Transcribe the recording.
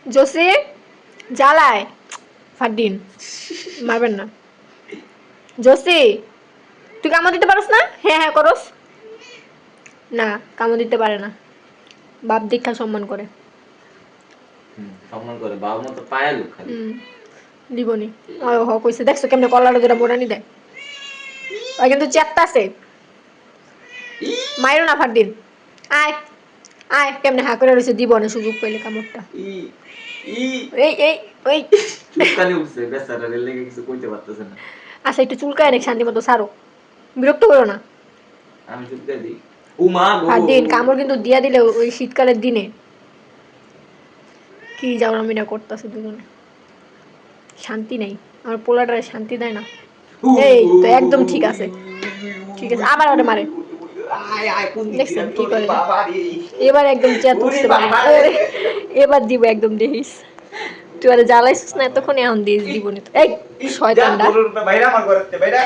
জোসি জ্বালায় ফারদিন মারবেন না। জোসি তুই কামড় দিতে পারস না? হ্যাঁ হ্যাঁ করস না, কামড় দিতে পারে না, বাপ দীক্ষা সম্মান করে। সম্মান করে বাবা মতো পায়া লোক খালি দিবনি হ কইছে দেখছো কেমনে কলার ধরে বোরানি দেয়, ওই কিন্তু চেপ্টা আছে। মাইরো না ফারদিন, আয় আয় কেমনে হা করে রয়েছে, দিব না সুযোগ পেলে কামড়টা। এই এই ওই কালি উঠছে বেচারা রেল লেগে কিছু কইতে পারতেছে না। আচ্ছা একটু চুলকায় রেখ শান্তি মতো সারো, বিরক্ত করো না। আমি চুলকাই দিই উমা গো। ফারদিন কামড় কিন্তু দিয়া দিলে ওই শীতকালের দিনে কি জাউরামিটা করতেছে দুজনে, শান্তি নেই, আমার পোলাটারে শান্তি দেয় না। এই তো একদম ঠিক আছে, ঠিক আছে আবার ওরে মারে, দেখছেন কি করে, এবার একদম চেত উঠছে, এবার দিব একদম দেখিস, তুই আরে জ্বালাইছিস না এতক্ষণ, এখন দিস দিব না। এই শয়তানটা বাইরে আমার ঘরেতে বাইরে